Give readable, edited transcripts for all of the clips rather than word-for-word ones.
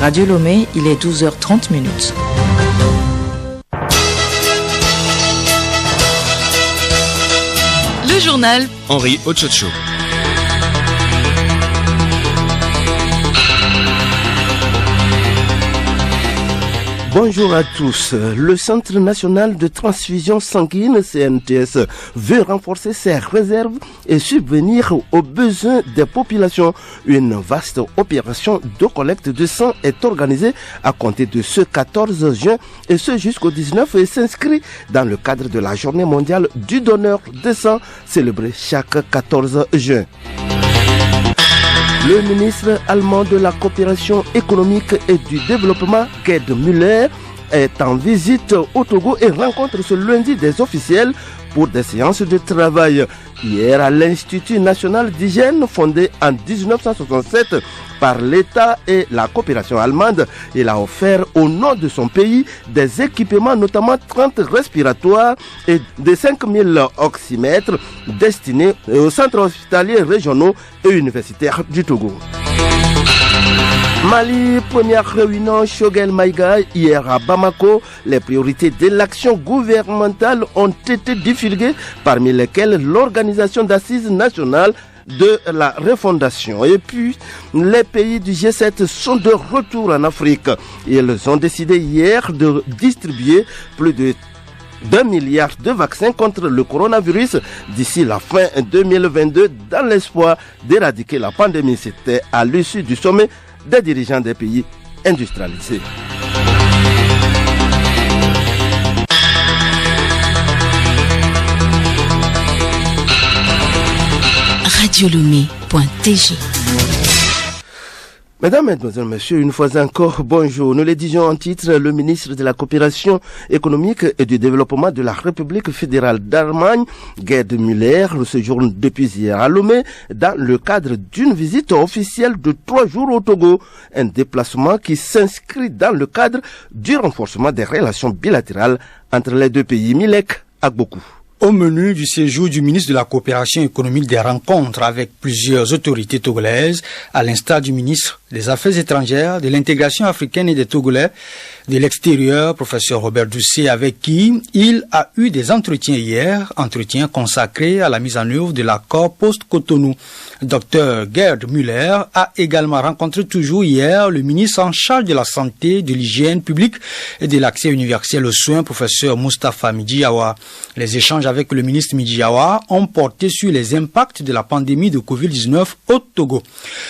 Radio Lomé, il est 12h30 minutes. Le journal Henri Ochocho. Bonjour à tous. Le Centre national de transfusion sanguine, CNTS, veut renforcer ses réserves et subvenir aux besoins des populations. Une vaste opération de collecte de sang est organisée à compter de ce 14 juin et ce jusqu'au 19 et s'inscrit dans le cadre de la journée mondiale du donneur de sang célébrée chaque 14 juin. Le ministre allemand de la coopération économique et du développement, Gerd Müller, est en visite au Togo et rencontre ce lundi des officiels pour des séances de travail. Hier, à l'Institut national d'hygiène, fondé en 1967 par l'État et la coopération allemande, il a offert au nom de son pays des équipements, notamment 30 respiratoires et des 5000 oxymètres destinés aux centres hospitaliers régionaux et universitaires du Togo. Mali, première réunion Choguel Maïga hier à Bamako. Les priorités de l'action gouvernementale ont été divulguées, parmi lesquelles l'organisation d'assises nationales de la refondation. Et puis, les pays du G7 sont de retour en Afrique. Ils ont décidé hier de distribuer plus de 1 milliard de vaccins contre le coronavirus d'ici la fin 2022 dans l'espoir d'éradiquer la pandémie. C'était à l'issue du sommet des dirigeants des pays industrialisés. radiolomé.tg. Mesdames, Mesdemoiselles, Messieurs, une fois encore, bonjour. Nous le disions en titre, le ministre de la Coopération économique et du développement de la République fédérale d'Allemagne, Gerd Müller, séjourne depuis hier à Lomé dans le cadre d'une visite officielle de 3 jours au Togo. Un déplacement qui s'inscrit dans le cadre du renforcement des relations bilatérales entre les deux pays. Milek Agbokou. Au menu du séjour du ministre de la Coopération économique, des rencontres avec plusieurs autorités togolaises, à l'instar du ministre des Affaires étrangères, de l'intégration africaine et des Togolais de l'extérieur, professeur Robert Doucet, avec qui il a eu des entretiens hier, entretiens consacrés à la mise en œuvre de l'accord post-Cotonou. Dr Gerd Müller a également rencontré toujours hier le ministre en charge de la santé, de l'hygiène publique et de l'accès universel aux soins, professeur Moustapha Midjiyawa. Les échanges avec le ministre Midjiyawa ont porté sur les impacts de la pandémie de Covid-19 au Togo.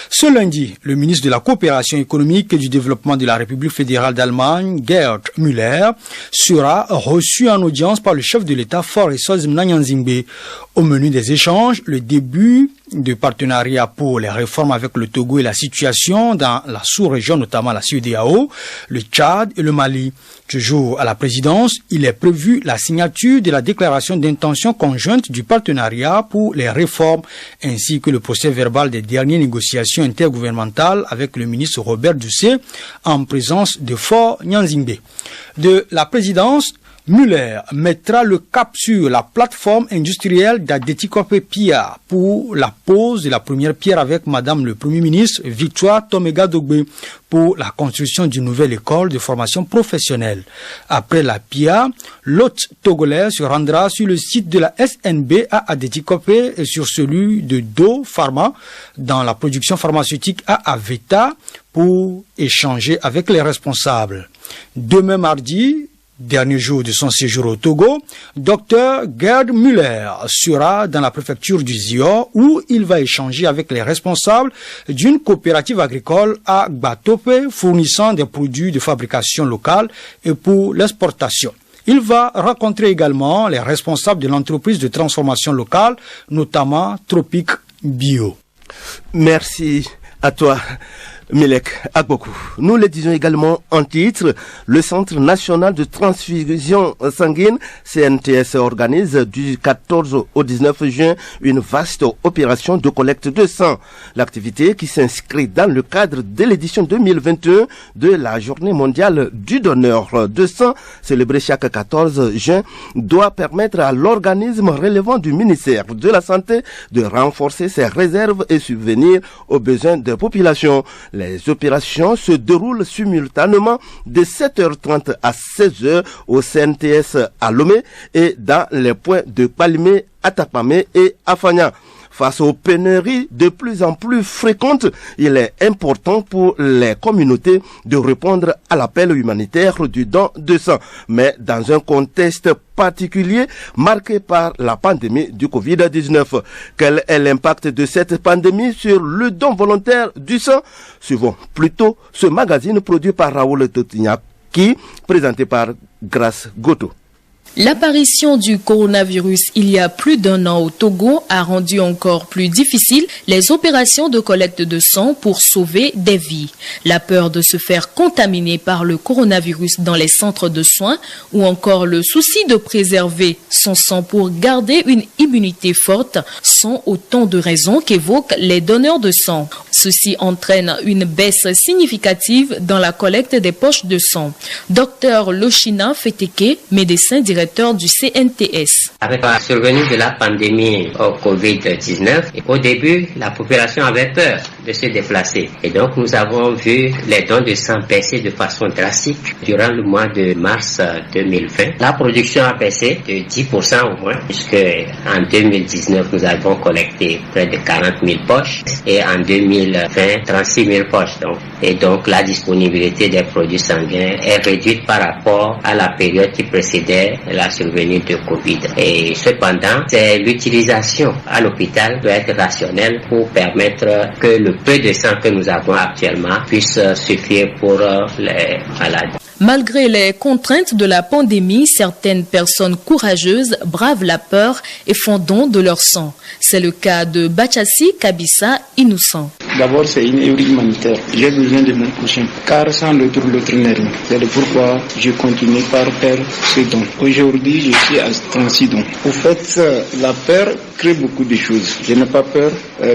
Ce lundi, le ministre de la Coopération économique et du développement de la République fédérale d'Allemagne, Gerd Müller, sera reçu en audience par le chef de l'État Faure Nyanzingbe. Au menu des échanges, le début de partenariat pour les réformes avec le Togo et la situation dans la sous-région, notamment la CEDEAO, le Tchad et le Mali. Toujours à la présidence, il est prévu la signature de la déclaration d'intention conjointe du partenariat pour les réformes ainsi que le procès verbal des dernières négociations intergouvernementales avec le ministre Robert Doucet en présence de Faure Nyanzingbe. De la présidence, Müller mettra le cap sur la plateforme industrielle d'Adetikope Pia pour la pose de la première pierre avec Madame le Premier ministre Victoire Tomega Dogbe pour la construction d'une nouvelle école de formation professionnelle. Après la Pia, l'hôte togolais se rendra sur le site de la SNB à Adetikope et sur celui de Do Pharma dans la production pharmaceutique à Aveta pour échanger avec les responsables. Demain mardi, dernier jour de son séjour au Togo, Dr Gerd Müller sera dans la préfecture du Zior où il va échanger avec les responsables d'une coopérative agricole à Gbatope fournissant des produits de fabrication locale et pour l'exportation. Il va rencontrer également les responsables de l'entreprise de transformation locale, notamment Tropic Bio. Merci à toi. Milek Agbokou. Nous le disons également en titre, le Centre national de transfusion sanguine, CNTS, organise du 14 au 19 juin une vaste opération de collecte de sang. L'activité qui s'inscrit dans le cadre de l'édition 2021 de la Journée mondiale du donneur de sang, célébrée chaque 14 juin, doit permettre à l'organisme relevant du ministère de la Santé de renforcer ses réserves et subvenir aux besoins des populations. Les Les opérations se déroulent simultanément de 7h30 à 16h au CNTS à Lomé et dans les points de Palimé, Atapamé et Afanya. Face aux pénuries de plus en plus fréquentes, il est important pour les communautés de répondre à l'appel humanitaire du don de sang, mais dans un contexte particulier marqué par la pandémie du Covid-19. Quel est l'impact de cette pandémie sur le don volontaire du sang? Suivons plutôt ce magazine produit par Raoul Totignac, présenté par Grace Goto. L'apparition du coronavirus il y a plus d'un an au Togo a rendu encore plus difficile les opérations de collecte de sang pour sauver des vies. La peur de se faire contaminer par le coronavirus dans les centres de soins ou encore le souci de préserver son sang pour garder une immunité forte sont autant de raisons qu'évoquent les donneurs de sang. Ceci entraîne une baisse significative dans la collecte des poches de sang. Dr Loshina Feteke, médecin directeur du CNTS. Avec la survenue de la pandémie au Covid-19, au début, la population avait peur de se déplacer. Et donc, nous avons vu les dons de sang baisser de façon drastique durant le mois de mars 2020. La production a baissé de 10% au moins, puisque en 2019, nous avons collecté près de 40 000 poches et en 2020, 36 000 poches. Et donc, la disponibilité des produits sanguins est réduite par rapport à la période qui précédait la survenue de Covid. Et cependant, c'est l'utilisation à l'hôpital doit être rationnelle pour permettre que le peu de sang que nous avons actuellement puisse suffire pour les malades. Malgré les contraintes de la pandémie, certaines personnes courageuses bravent la peur et font don de leur sang. C'est le cas de Bachassi Kabissa Innocent. D'abord, c'est une œuvre humanitaire. J'ai besoin de mon prochain, car sans l'autre n'est rien. C'est pourquoi je continue par faire ce don. Aujourd'hui, je suis à 36 dons. Au fait, la peur crée beaucoup de choses. Je n'ai pas peur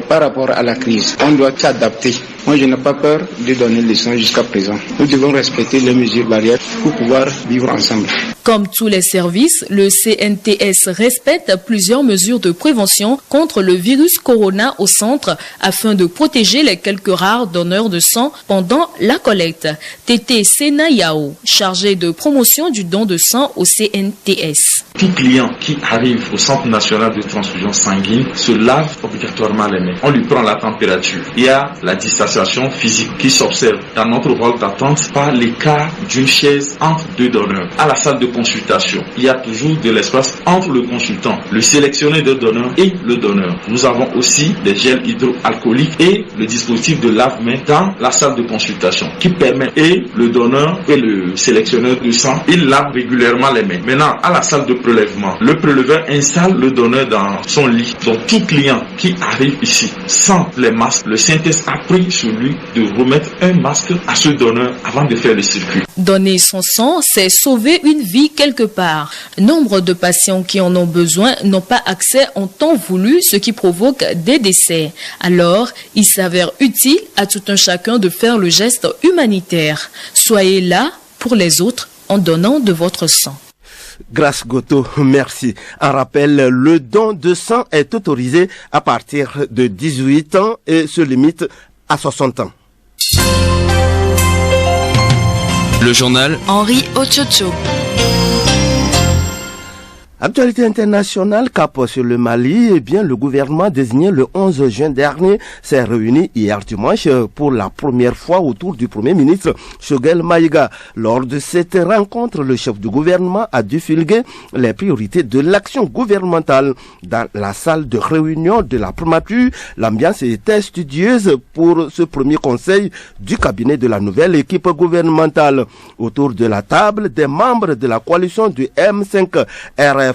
par rapport à la crise. On doit s'adapter. Moi, je n'ai pas peur de donner le sang jusqu'à présent. Nous devons respecter les mesures barrières pour pouvoir vivre ensemble. Comme tous les services, le CNTS respecte plusieurs mesures de prévention contre le virus corona au centre afin de protéger les quelques rares donneurs de sang pendant la collecte. Tété Sena Yao, chargé de promotion du don de sang au CNTS. Tout client qui arrive au Centre national de transfusion sanguine se lave obligatoirement les mains. On lui prend la température. Il y a la distanciation physique qui s'observe dans notre hall d'attente par l'écart d'une chaise entre deux donneurs. À la salle de consultation, il y a toujours de l'espace entre le consultant, le sélectionné de donneur et le donneur. Nous avons aussi des gels hydroalcooliques et le dispositif de lave-main dans la salle de consultation qui permet et le donneur et le sélectionneur de sang, ils lavent régulièrement les mains. Maintenant, à la salle de prélèvement, le préleveur installe le donneur dans son lit. Donc tout client qui arrive ici sans les masques, le CNTS a pris sur lui de remettre un masque à ce donneur avant de faire le circuit. Donner son sang, c'est sauver une vie quelque part. Nombre de patients qui en ont besoin n'ont pas accès en temps voulu, ce qui provoque des décès. Alors, il s'avère utile à tout un chacun de faire le geste humanitaire. Soyez là pour les autres en donnant de votre sang. Grace Goto, merci. En rappel, le don de sang est autorisé à partir de 18 ans et se limite à 60 ans. Le journal Henri Ochocho. Actualité internationale, cap sur le Mali, le gouvernement désigné le 11 juin dernier s'est réuni hier dimanche pour la première fois autour du Premier ministre Choguel Maïga. Lors de cette rencontre, le chef du gouvernement a divulgué les priorités de l'action gouvernementale. Dans la salle de réunion de la primature, l'ambiance était studieuse pour ce premier conseil du cabinet de la nouvelle équipe gouvernementale. Autour de la table, des membres de la coalition du M5 RFP,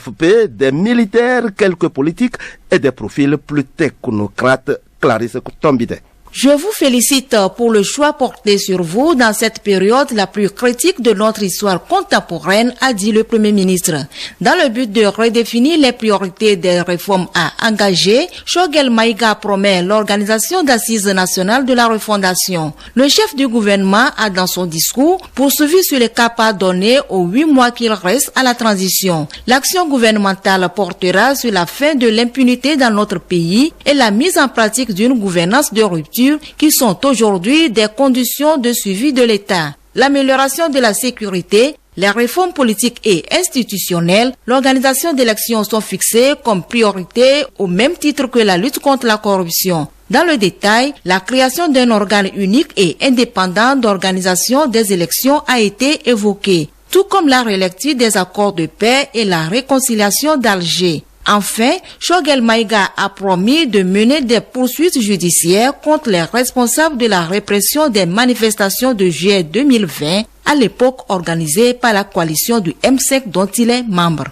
des militaires, quelques politiques et des profils plus technocrates. Clarisse Tombide. Je vous félicite pour le choix porté sur vous dans cette période la plus critique de notre histoire contemporaine, a dit le Premier ministre. Dans le but de redéfinir les priorités des réformes à engager, Choguel Maïga promet l'organisation d'assises nationales de la refondation. Le chef du gouvernement a dans son discours poursuivi sur les caps à donner aux 8 mois qu'il reste à la transition. L'action gouvernementale portera sur la fin de l'impunité dans notre pays et la mise en pratique d'une gouvernance de rupture infrastructures qui sont aujourd'hui des conditions de suivi de l'État. L'amélioration de la sécurité, les réformes politiques et institutionnelles, l'organisation d'élections sont fixées comme priorité au même titre que la lutte contre la corruption. Dans le détail, la création d'un organe unique et indépendant d'organisation des élections a été évoquée, tout comme la relecture des accords de paix et la réconciliation d'Alger. Enfin, Choguel Maïga a promis de mener des poursuites judiciaires contre les responsables de la répression des manifestations de juillet 2020, à l'époque organisées par la coalition du M5 dont il est membre.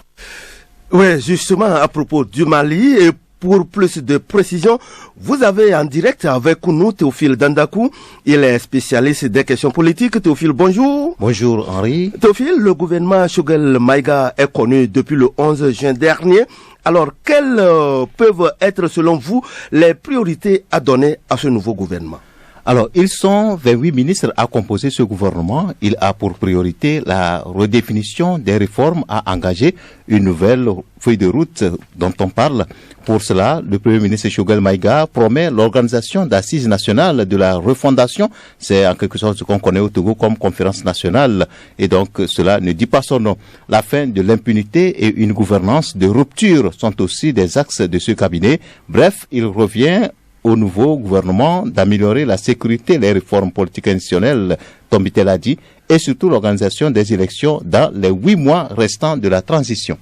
Oui, justement, à propos du Mali, et pour plus de précision, vous avez en direct avec nous Théophile Dandakou. Il est spécialiste des questions politiques. Théophile, bonjour. Bonjour Henri. Théophile, le gouvernement Choguel Maïga est connu depuis le 11 juin dernier. Alors, quelles peuvent être selon vous les priorités à donner à ce nouveau gouvernement? Alors, ils sont 28 ministres à composer ce gouvernement. Il a pour priorité la redéfinition des réformes à engager, une nouvelle feuille de route dont on parle. Pour cela, le Premier ministre Choguel Maïga promet l'organisation d'assises nationales de la refondation. C'est en quelque sorte ce qu'on connaît au Togo comme conférence nationale. Et donc, cela ne dit pas son nom. La fin de l'impunité et une gouvernance de rupture sont aussi des axes de ce cabinet. Bref, il revient au nouveau gouvernement d'améliorer la sécurité, les réformes politiques institutionnelles, Tombitel a dit, et surtout l'organisation des élections dans les 8 mois restants de la transition.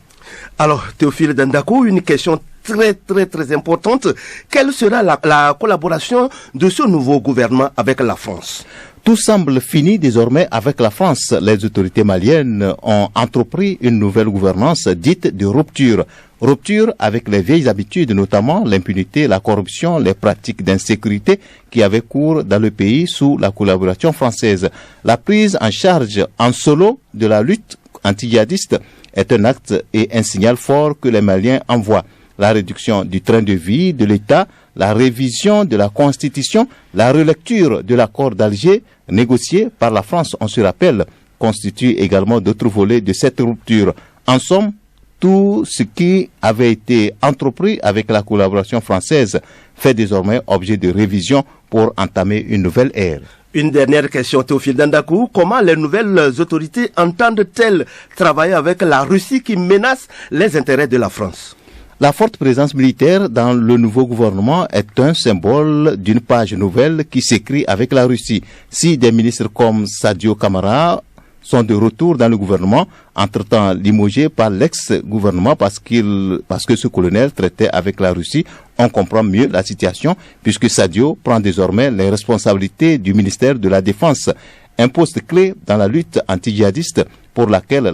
Alors, Théophile Dandakou, une question très importante. Quelle sera la collaboration de ce nouveau gouvernement avec la France? Tout semble fini désormais avec la France. Les autorités maliennes ont entrepris une nouvelle gouvernance dite de rupture. Rupture avec les vieilles habitudes, notamment l'impunité, la corruption, les pratiques d'insécurité qui avaient cours dans le pays sous la collaboration française. La prise en charge en solo de la lutte anti-djihadiste est un acte et un signal fort que les Maliens envoient. La réduction du train de vie de l'État, la révision de la Constitution, la relecture de l'accord d'Alger négocié par la France, on se rappelle, constitue également d'autres volets de cette rupture. En somme, tout ce qui avait été entrepris avec la collaboration française fait désormais objet de révision pour entamer une nouvelle ère. Une dernière question, Théophile Dandakou. Comment les nouvelles autorités entendent-elles travailler avec la Russie qui menace les intérêts de la France? La forte présence militaire dans le nouveau gouvernement est un symbole d'une page nouvelle qui s'écrit avec la Russie. Si des ministres comme Sadio Kamara sont de retour dans le gouvernement, entre-temps limogés par l'ex-gouvernement parce que ce colonel traitait avec la Russie, on comprend mieux la situation puisque Sadio prend désormais les responsabilités du ministère de la Défense, un poste clé dans la lutte anti-djihadiste pour laquelle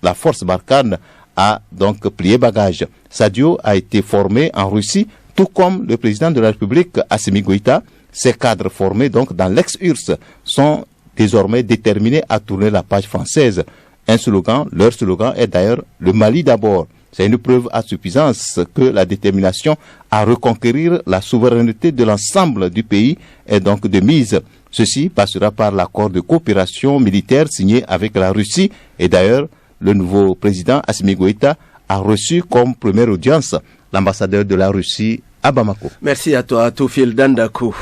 la force Barkhane a donc plié bagage. Sadio a été formé en Russie, tout comme le président de la République, Assimi Goïta. Ces cadres formés donc dans l'ex-URSS sont désormais déterminés à tourner la page française. Leur slogan est d'ailleurs « Le Mali d'abord ». C'est une preuve à suffisance que la détermination à reconquérir la souveraineté de l'ensemble du pays est donc de mise. Ceci passera par l'accord de coopération militaire signé avec la Russie et d'ailleurs, le nouveau président Assimi Goïta a reçu comme première audience l'ambassadeur de la Russie à Bamako. Merci à toi, Théophile Dandakou.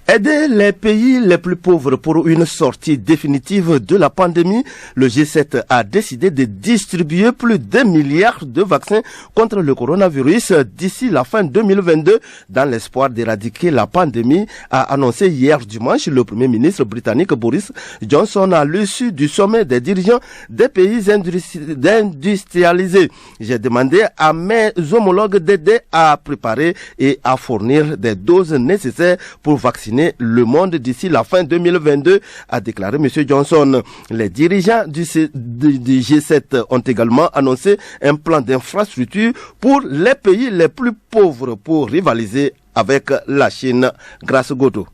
Aider les pays les plus pauvres pour une sortie définitive de la pandémie, le G7 a décidé de distribuer plus d'1 milliard de vaccins contre le coronavirus d'ici la fin 2022 dans l'espoir d'éradiquer la pandémie, a annoncé hier dimanche le Premier ministre britannique Boris Johnson à l'issue du sommet des dirigeants des pays industrialisés. J'ai demandé à mes homologues d'aider à préparer et à fournir des doses nécessaires pour vacciner le monde d'ici la fin 2022, a déclaré M. Johnson. Les dirigeants du G7 ont également annoncé un plan d'infrastructure pour les pays les plus pauvres pour rivaliser avec la Chine. Grâce Goto.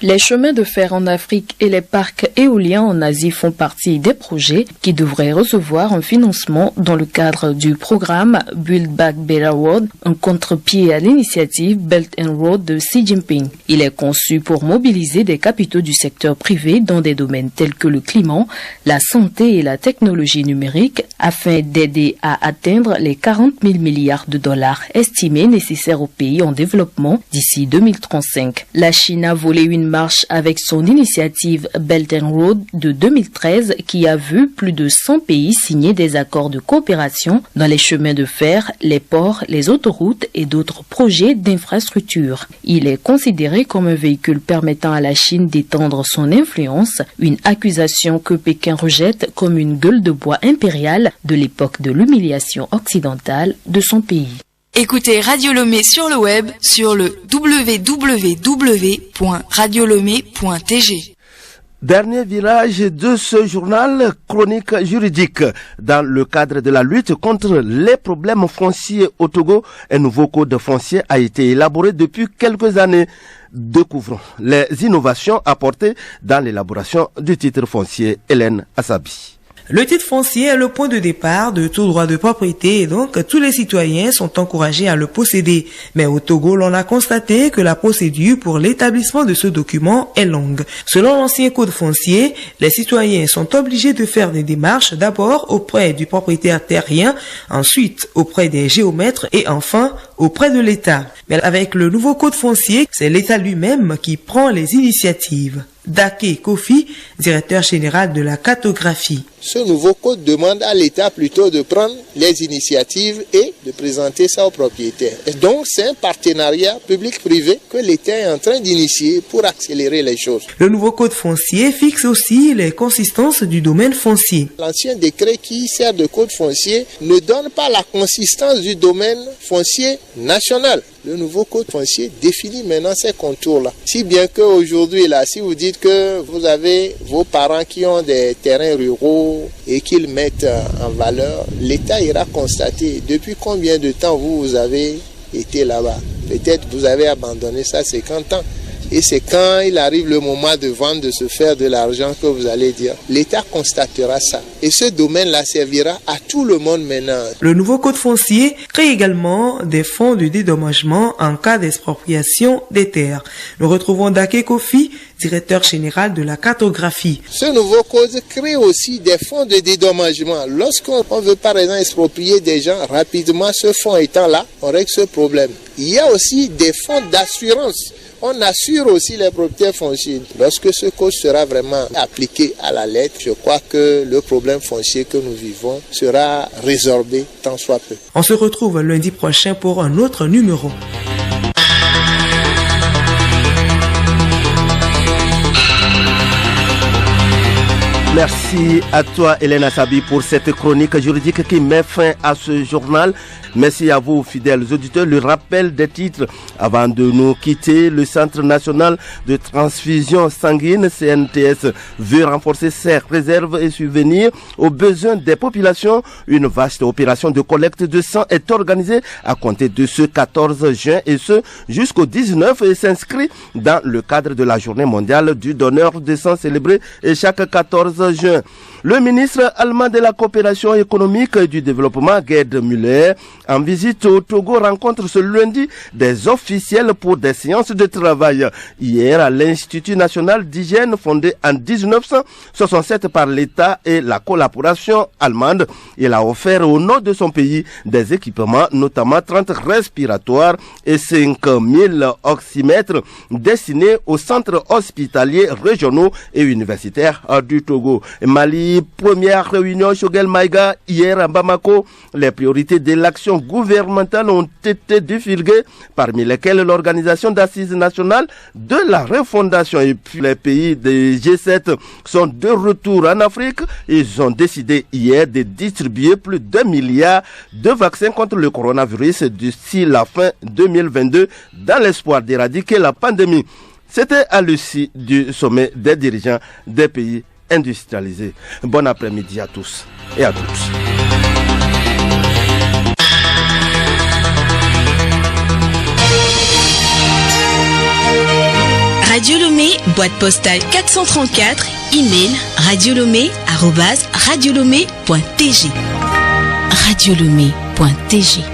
Les chemins de fer en Afrique et les parcs éoliens en Asie font partie des projets qui devraient recevoir un financement dans le cadre du programme Build Back Better World, un contre-pied à l'initiative Belt and Road de Xi Jinping. Il est conçu pour mobiliser des capitaux du secteur privé dans des domaines tels que le climat, la santé et la technologie numérique afin d'aider à atteindre les 40 000 milliards de dollars estimés nécessaires aux pays en développement d'ici 2035. La Chine a volé une marche avec son initiative Belt and Road de 2013 qui a vu plus de 100 pays signer des accords de coopération dans les chemins de fer, les ports, les autoroutes et d'autres projets d'infrastructure. Il est considéré comme un véhicule permettant à la Chine d'étendre son influence, une accusation que Pékin rejette comme une gueule de bois impériale de l'époque de l'humiliation occidentale de son pays. Écoutez Radio Lomé sur le web sur le www.radiolomé.tg. Dernier virage de ce journal, chronique juridique. Dans le cadre de la lutte contre les problèmes fonciers au Togo, un nouveau code foncier a été élaboré depuis quelques années. Découvrons les innovations apportées dans l'élaboration du titre foncier. Hélène Assabi. Le titre foncier est le point de départ de tout droit de propriété et donc tous les citoyens sont encouragés à le posséder. Mais au Togo, l'on a constaté que la procédure pour l'établissement de ce document est longue. Selon l'ancien code foncier, les citoyens sont obligés de faire des démarches d'abord auprès du propriétaire terrien, ensuite auprès des géomètres et enfin auprès de l'État. Mais avec le nouveau code foncier, c'est l'État lui-même qui prend les initiatives. Dake Kofi, directeur général de la cartographie. Ce nouveau code demande à l'État plutôt de prendre les initiatives et de présenter ça aux propriétaires. Et donc c'est un partenariat public-privé que l'État est en train d'initier pour accélérer les choses. Le nouveau code foncier fixe aussi les consistances du domaine foncier. L'ancien décret qui sert de code foncier ne donne pas la consistance du domaine foncier national. Le nouveau code foncier définit maintenant ces contours-là. Si bien qu'aujourd'hui, là, si vous dites que vous avez vos parents qui ont des terrains ruraux et qu'ils mettent en valeur, l'État ira constater depuis combien de temps vous avez été là-bas. Peut-être vous avez abandonné ça 50 ans. Et c'est quand il arrive le moment de vendre, de se faire de l'argent que vous allez dire. L'État constatera ça. Et ce domaine-là servira à tout le monde maintenant. Le nouveau code foncier crée également des fonds de dédommagement en cas d'expropriation des terres. Nous retrouvons Dake Kofi, directeur général de la cartographie. Ce nouveau code crée aussi des fonds de dédommagement. Lorsqu'on veut par exemple exproprier des gens rapidement, ce fonds étant là, on règle ce problème. Il y a aussi des fonds d'assurance. On assure aussi les propriétaires fonciers. Lorsque ce code sera vraiment appliqué à la lettre, je crois que le problème foncier que nous vivons sera résorbé tant soit peu. On se retrouve lundi prochain pour un autre numéro. Merci à toi, Hélène Assabi, pour cette chronique juridique qui met fin à ce journal. Merci à vous, fidèles auditeurs. Le rappel des titres avant de nous quitter. Le Centre national de transfusion sanguine, CNTS, veut renforcer ses réserves et subvenir aux besoins des populations. Une vaste opération de collecte de sang est organisée à compter de ce 14 juin et ce jusqu'au 19 et s'inscrit dans le cadre de la journée mondiale du donneur de sang célébrée chaque 14 juin. Le ministre allemand de la coopération économique et du développement, Gerd Müller, en visite au Togo, rencontre ce lundi des officiels pour des séances de travail. Hier, à l'Institut national d'hygiène fondé en 1967 par l'État et la collaboration allemande, il a offert au nom de son pays des équipements, notamment 30 respiratoires et 5000 oxymètres destinés aux centres hospitaliers régionaux et universitaires du Togo. Mali, première réunion Choguel Maïga hier à Bamako. Les priorités de l'action gouvernementale ont été divulguées, parmi lesquelles l'organisation d'assises nationales de la refondation. Et puis les pays des G7 sont de retour en Afrique. Ils ont décidé hier de distribuer plus d'1 milliard de vaccins contre le coronavirus d'ici la fin 2022 dans l'espoir d'éradiquer la pandémie. C'était à l'issue du sommet des dirigeants des pays industrialisés. Bon après-midi à tous et à toutes. Radio Lomé, boîte postale 434, email radiolomé@radiolomé.tg. radiolomé.tg